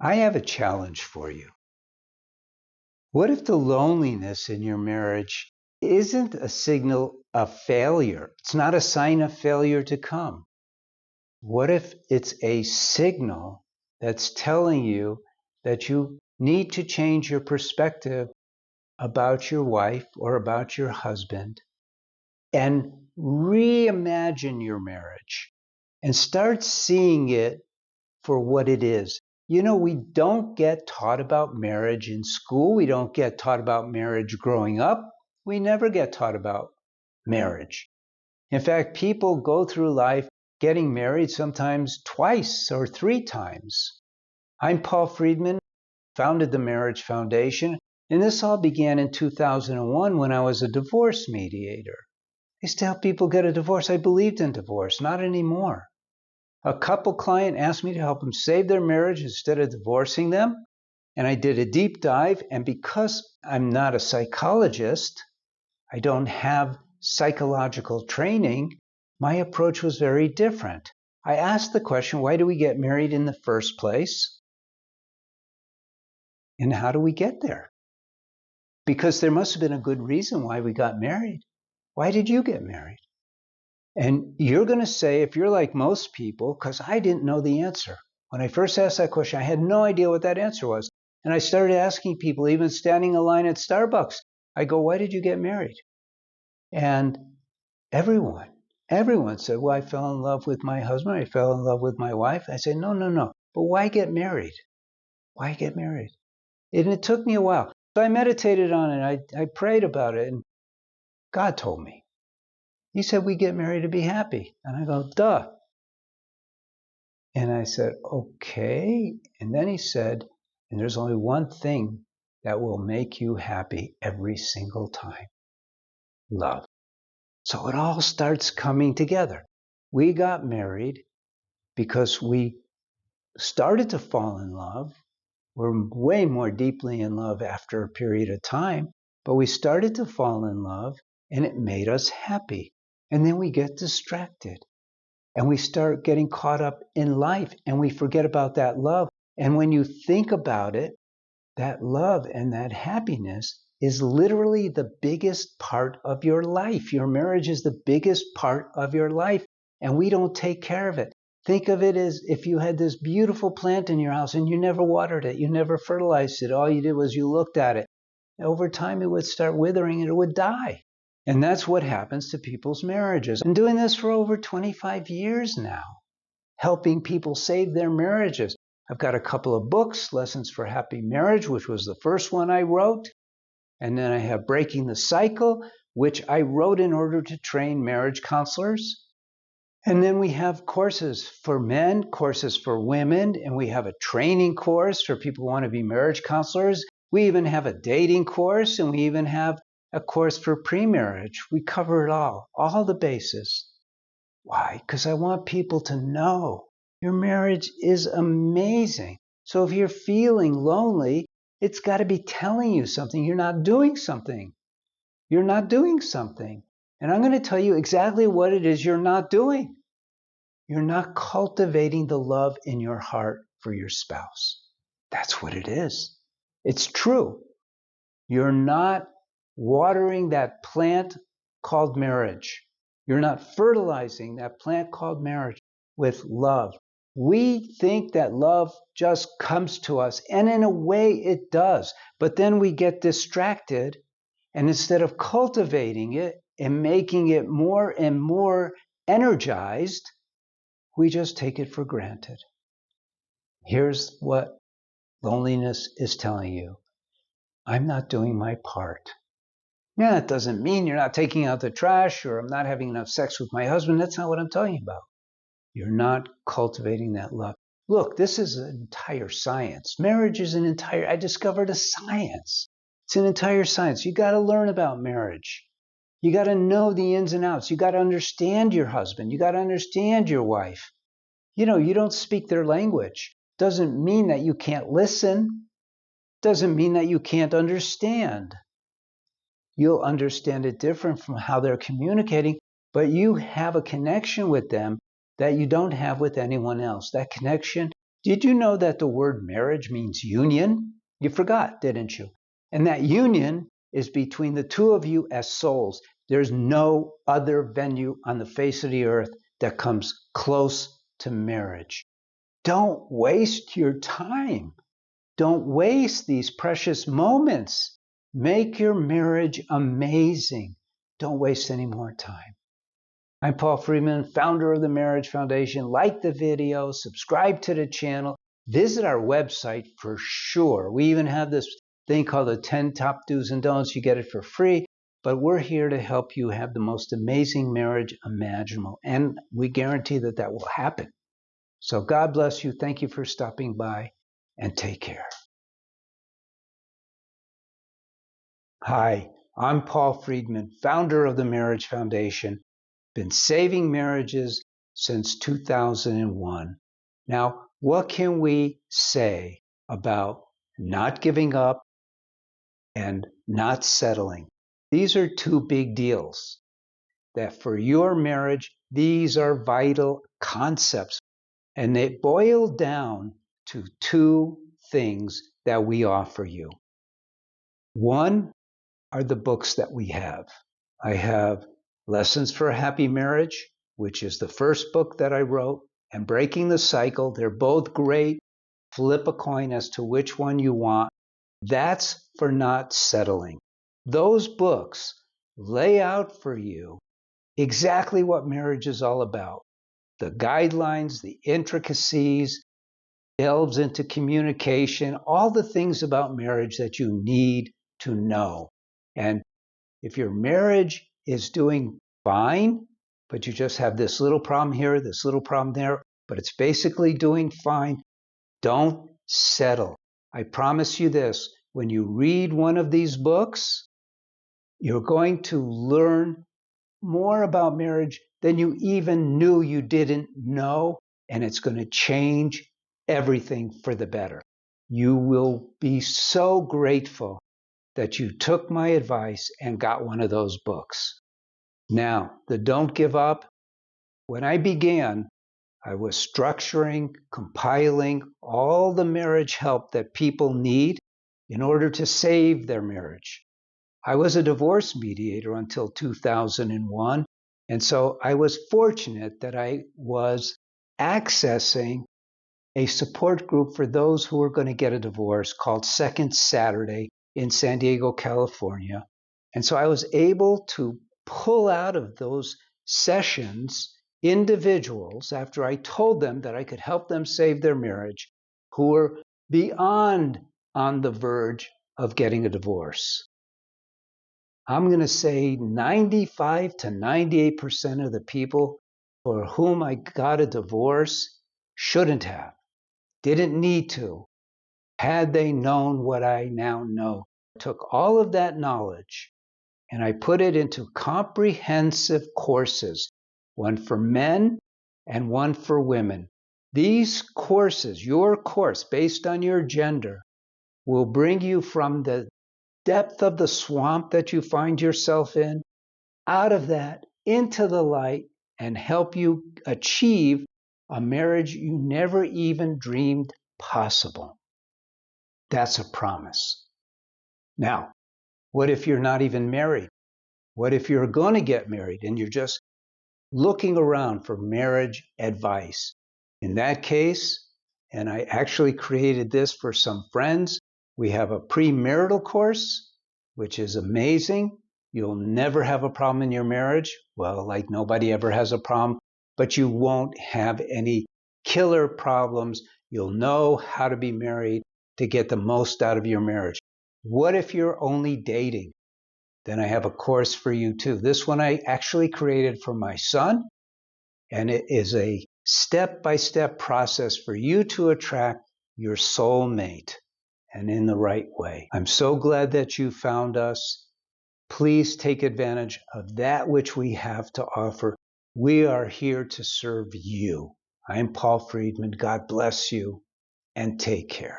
I have a challenge for you. What if the loneliness in your marriage isn't a signal of failure? It's not a sign of failure to come. What if it's a signal that's telling you that you need to change your perspective about your wife or about your husband and reimagine your marriage and start seeing it for what it is? You know, we don't get taught about marriage in school. We don't get taught about marriage growing up. We never get taught about marriage. In fact, people go through life getting married sometimes twice or three times. I'm Paul Friedman, founded the Marriage Foundation, and this all began in 2001 when I was a divorce mediator. I used to help people get a divorce. I believed in divorce, not anymore. A couple client asked me to help them save their marriage instead of divorcing them. And I did a deep dive. And because I'm not a psychologist, I don't have psychological training, my approach was very different. I asked the question, why do we get married in the first place? And how do we get there? Because there must have been a good reason why we got married. Why did you get married? And you're going to say, if you're like most people, because I didn't know the answer. When I first asked that question, I had no idea what that answer was. And I started asking people, even standing in line at Starbucks, I go, why did you get married? And everyone said, well, I fell in love with my husband. I fell in love with my wife. I said, no. But why get married? Why get married? And it took me a while. So I meditated on it. I prayed about it. And God told me. He said, we get married to be happy. And I go, duh. And I said, okay. And then he said, and there's only one thing that will make you happy every single time: love. So it all starts coming together. We got married because we started to fall in love. We're way more deeply in love after a period of time, but we started to fall in love and it made us happy. And then we get distracted and we start getting caught up in life and we forget about that love. And when you think about it, that love and that happiness is literally the biggest part of your life. Your marriage is the biggest part of your life, and we don't take care of it. Think of it as if you had this beautiful plant in your house and you never watered it, you never fertilized it. All you did was you looked at it. Over time, it would start withering and it would die. And that's what happens to people's marriages. I'm doing this for over 25 years now, helping people save their marriages. I've got a couple of books, Lessons for Happy Marriage, which was the first one I wrote. And then I have Breaking the Cycle, which I wrote in order to train marriage counselors. And then we have courses for men, courses for women, and we have a training course for people who want to be marriage counselors. We even have a dating course, and we even have a course for pre-marriage. We cover it all the bases. Why? Because I want people to know your marriage is amazing. So if you're feeling lonely, it's got to be telling you something. You're not doing something. You're not doing something. And I'm going to tell you exactly what it is you're not doing. You're not cultivating the love in your heart for your spouse. That's what it is. It's true. You're not watering that plant called marriage. You're not fertilizing that plant called marriage with love. We think that love just comes to us, and in a way it does. But then we get distracted, and instead of cultivating it and making it more and more energized, we just take it for granted. Here's what loneliness is telling you: I'm not doing my part. Yeah, it doesn't mean you're not taking out the trash or I'm not having enough sex with my husband. That's not what I'm talking about. You're not cultivating that love. Look, this is an entire science. Marriage is I discovered a science. It's an entire science. You got to learn about marriage. You got to know the ins and outs. You got to understand your husband. You got to understand your wife. You know, you don't speak their language. Doesn't mean that you can't listen. Doesn't mean that you can't understand. You'll understand it different from how they're communicating, but you have a connection with them that you don't have with anyone else. That connection Did you know that the word marriage means union? You forgot, didn't you? And that union is between the two of you as souls. There's no other venue on the face of the earth that comes close to marriage. Don't waste your time. Don't waste these precious moments. Make your marriage amazing. Don't waste any more time. I'm Paul Friedman, founder of the Marriage Foundation. Like the video, subscribe to the channel, visit our website for sure. We even have this thing called the 10 Top Do's and Don'ts. You get it for free, but we're here to help you have the most amazing marriage imaginable, and we guarantee that that will happen. So God bless you. Thank you for stopping by, and take care. Hi, I'm Paul Friedman, founder of the Marriage Foundation. Been saving marriages since 2001. Now, what can we say about not giving up and not settling? These are two big deals that for your marriage, these are vital concepts. And they boil down to two things that we offer you. One are the books that we have. I have Lessons for a Happy Marriage, which is the first book that I wrote, and Breaking the Cycle. They're both great. Flip a coin as to which one you want. That's for not settling. Those books lay out for you exactly what marriage is all about. The guidelines, the intricacies, delves into communication, all the things about marriage that you need to know. And if your marriage is doing fine, but you just have this little problem here, this little problem there, but it's basically doing fine, don't settle. I promise you this, when you read one of these books, you're going to learn more about marriage than you even knew you didn't know, and it's going to change everything for the better. You will be so grateful that you took my advice and got one of those books. Now, the Don't Give Up. When I began, I was structuring, compiling all the marriage help that people need in order to save their marriage. I was a divorce mediator until 2001, and so I was fortunate that I was accessing a support group for those who were going to get a divorce called Second Saturday in San Diego, California. And so I was able to pull out of those sessions individuals, after I told them that I could help them save their marriage, who were beyond on the verge of getting a divorce. I'm going to say 95 to 98% of the people for whom I got a divorce shouldn't have, didn't need to, had they known what I now know. I took all of that knowledge and I put it into comprehensive courses, one for men and one for women. These courses, your course based on your gender, will bring you from the depth of the swamp that you find yourself in, out of that, into the light, and help you achieve a marriage you never even dreamed possible. That's a promise. Now, what if you're not even married? What if you're going to get married and you're just looking around for marriage advice? In that case, and I actually created this for some friends, we have a premarital course, which is amazing. You'll never have a problem in your marriage. Well, like nobody ever has a problem, but you won't have any killer problems. You'll know how to be married to get the most out of your marriage. What if you're only dating? Then I have a course for you too. This one I actually created for my son, and it is a step-by-step process for you to attract your soulmate, and in the right way. I'm so glad that you found us. Please take advantage of that which we have to offer. We are here to serve you. I'm Paul Friedman. God bless you, and take care.